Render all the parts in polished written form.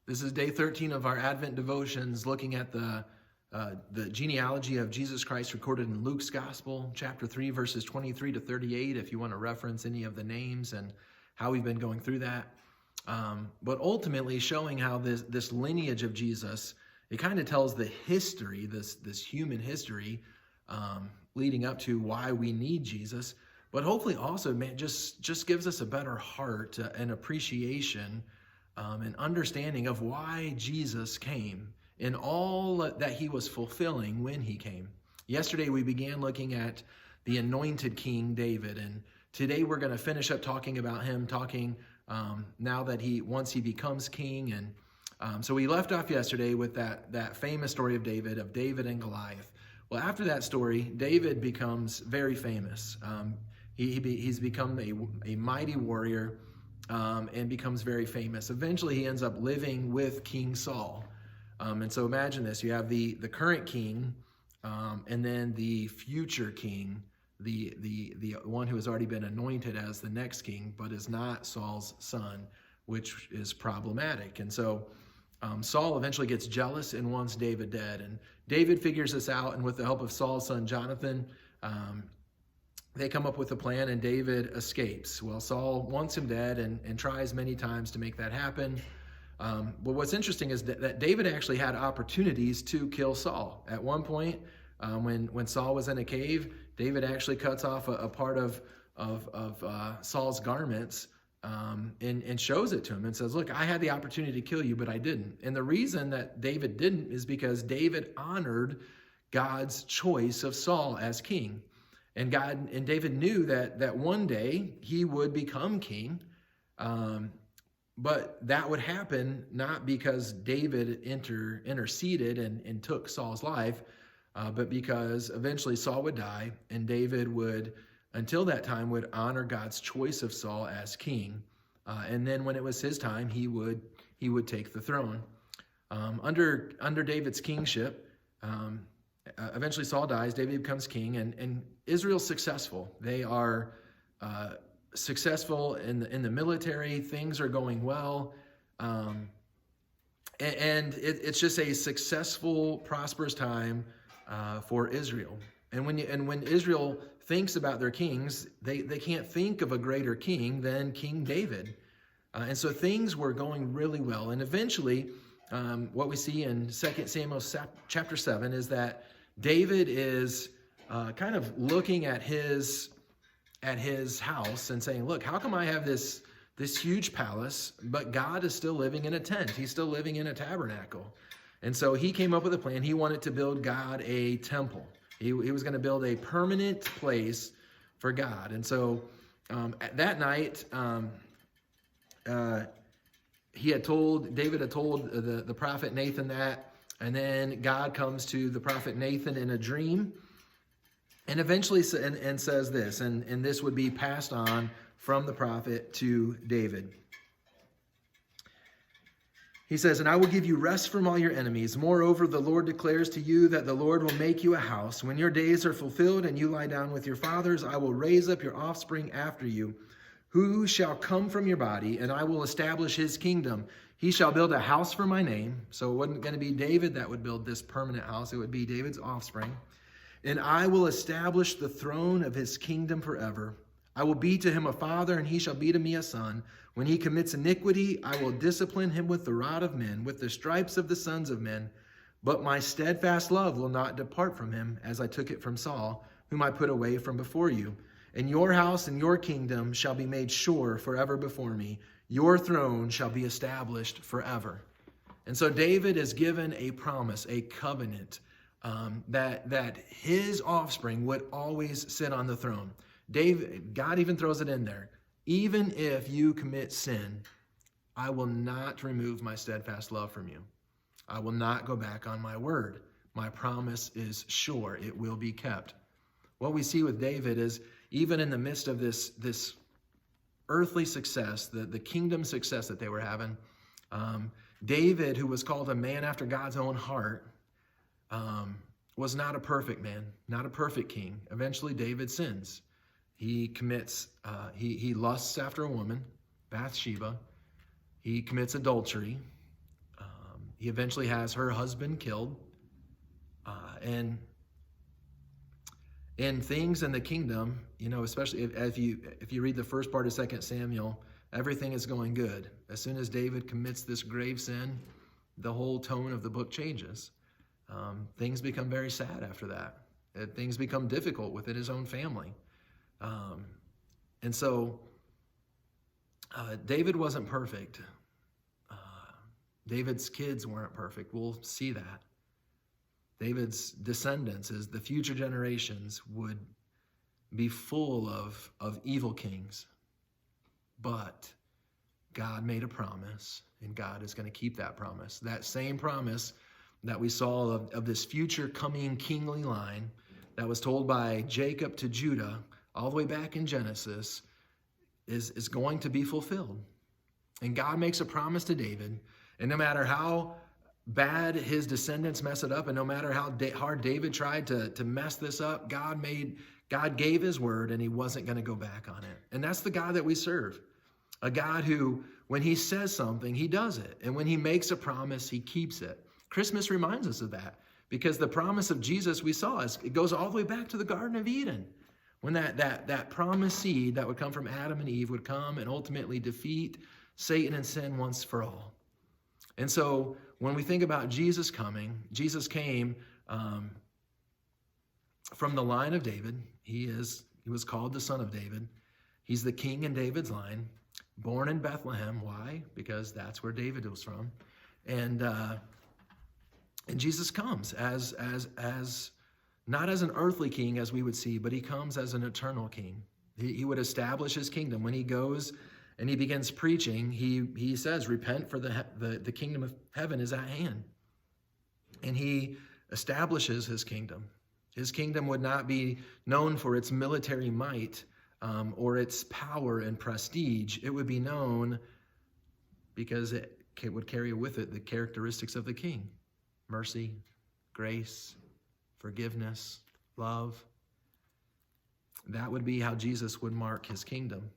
This is day 13 of our Advent devotions, looking at the genealogy of Jesus Christ recorded in Luke's Gospel, chapter 3, verses 23 to 38, if you want to reference any of the names and how we've been going through that. But ultimately showing how this lineage of Jesus, it kind of tells the history, this human history, leading up to why we need Jesus. But hopefully also, man, just gives us a better heart and appreciation and understanding of why Jesus came and all that he was fulfilling when he came. Yesterday we began looking at the anointed King David, and today we're going to finish up talking about him, now that once he becomes king. And so we left off yesterday with that famous story of David and Goliath. Well, after that story, David becomes very famous. He's become a mighty warrior, and becomes very famous. Eventually, he ends up living with King Saul. And so imagine this. You have the current king, and then the future king, the one who has already been anointed as the next king, but is not Saul's son, which is problematic. And so Saul eventually gets jealous and wants David dead. And David figures this out, and with the help of Saul's son Jonathan, they come up with a plan, and David escapes. Well, Saul wants him dead and tries many times to make that happen. But what's interesting is that David actually had opportunities to kill Saul. At one point, when Saul was in a cave, David actually cuts off a part of Saul's garments and shows it to him and says, "Look, I had the opportunity to kill you, but I didn't." And the reason that David didn't is because David honored God's choice of Saul as king. And David knew that one day he would become king, but that would happen not because David interceded and took Saul's life, but because eventually Saul would die, and David would, until that time, would honor God's choice of Saul as king. And then when it was his time, he would take the throne. Under David's kingship, eventually Saul dies, David becomes king, and Israel's successful. They are successful in the military. Things are going well. And it's just a successful, prosperous time for Israel. And when Israel thinks about their kings, they can't think of a greater king than King David. And so things were going really well. And eventually, what we see in 2 Samuel chapter 7 is that David is kind of looking at his house and saying, "Look, how come I have this huge palace, but God is still living in a tent? He's still living in a tabernacle." And so he came up with a plan. He wanted to build God a temple. He was going to build a permanent place for God. And so that night, David had told the prophet Nathan that. And then God comes to the prophet Nathan in a dream, and eventually and says this, and this would be passed on from the prophet to David. He says, "And I will give you rest from all your enemies. Moreover, the Lord declares to you that the Lord will make you a house. When your days are fulfilled and you lie down with your fathers, I will raise up your offspring after you, who shall come from your body, and I will establish his kingdom. He shall build a house for my name." So it wasn't going to be David that would build this permanent house. It would be David's offspring. "And I will establish the throne of his kingdom forever. I will be to him a father, and he shall be to me a son. When he commits iniquity, I will discipline him with the rod of men, with the stripes of the sons of men. But my steadfast love will not depart from him, as I took it from Saul, whom I put away from before you. And your house and your kingdom shall be made sure forever before me. Your throne shall be established forever." And so David is given a promise, a covenant, that his offspring would always sit on the throne. God even throws it in there. "Even if you commit sin, I will not remove my steadfast love from you. I will not go back on my word. My promise is sure. It will be kept." What we see with David is, even in the midst of this earthly success, the kingdom success that they were having, David, who was called a man after God's own heart, was not a perfect man, not a perfect king. Eventually, David sins. He lusts after a woman, Bathsheba. He commits adultery. He eventually has her husband killed. And things in the kingdom, especially if you read the first part of 2 Samuel, everything is going good. As soon as David commits this grave sin, the whole tone of the book changes. Things become very sad after that. Things become difficult within his own family. And so David wasn't perfect. David's kids weren't perfect. We'll see that. David's descendants, as the future generations, would be full of evil kings. But God made a promise, and God is going to keep that promise. That same promise that we saw of this future coming kingly line that was told by Jacob to Judah all the way back in Genesis is going to be fulfilled. And God makes a promise to David, and no matter how bad his descendants mess it up, and no matter how hard David tried to mess this up, God gave his word, and he wasn't going to go back on it. And that's the God that we serve. A God who, when he says something, he does it. And when he makes a promise, he keeps it. Christmas reminds us of that, because the promise of Jesus we saw, it goes all the way back to the Garden of Eden, when that promised seed that would come from Adam and Eve would come and ultimately defeat Satan and sin once for all. And so when we think about Jesus coming, Jesus came from the line of David. He was called the Son of David. He's the king in David's line, born in Bethlehem. Why? Because that's where David was from. And Jesus comes as not as an earthly king as we would see, but he comes as an eternal king. He would establish his kingdom. When he goes and he begins preaching, he says, repent, for the kingdom of heaven is at hand. And he establishes his kingdom. His kingdom would not be known for its military might or its power and prestige. It would be known because it would carry with it the characteristics of the king: mercy, grace, forgiveness, love. That would be how Jesus would mark his kingdom.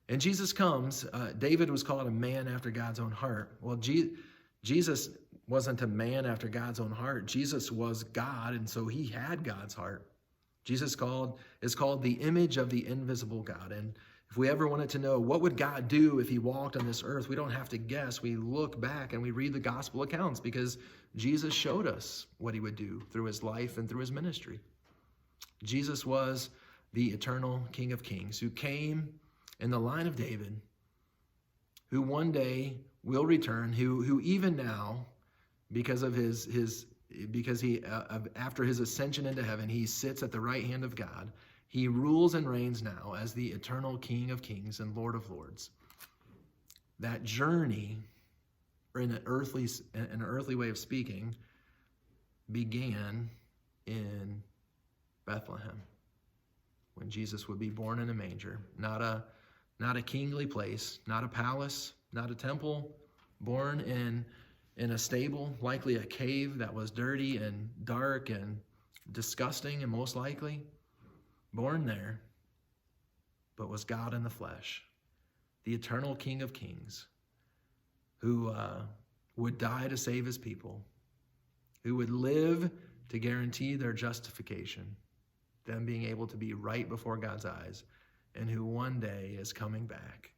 And Jesus comes. David was called a man after God's own heart. Well, Jesus wasn't a man after God's own heart. Jesus was God, and so he had God's heart. Jesus is called the image of the invisible God. And if we ever wanted to know what would God do if he walked on this earth, we don't have to guess. We look back and we read the gospel accounts, because Jesus showed us what he would do through his life and through his ministry. Jesus was the eternal King of Kings who came in the line of David, who one day will return, who even now, because of after his ascension into heaven, he sits at the right hand of God. He rules and reigns now as the eternal King of Kings and Lord of Lords. That journey, or in an earthly way of speaking, began in Bethlehem, when Jesus would be born in a manger. Not a kingly place, not a palace, not a temple, born in a stable, likely a cave that was dirty and dark and disgusting, and most likely born there, but was God in the flesh, the eternal King of Kings, who would die to save his people, who would live to guarantee their justification, them being able to be right before God's eyes, and who one day is coming back,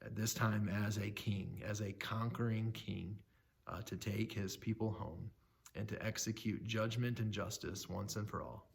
at this time as a king, as a conquering king, to take his people home and to execute judgment and justice once and for all.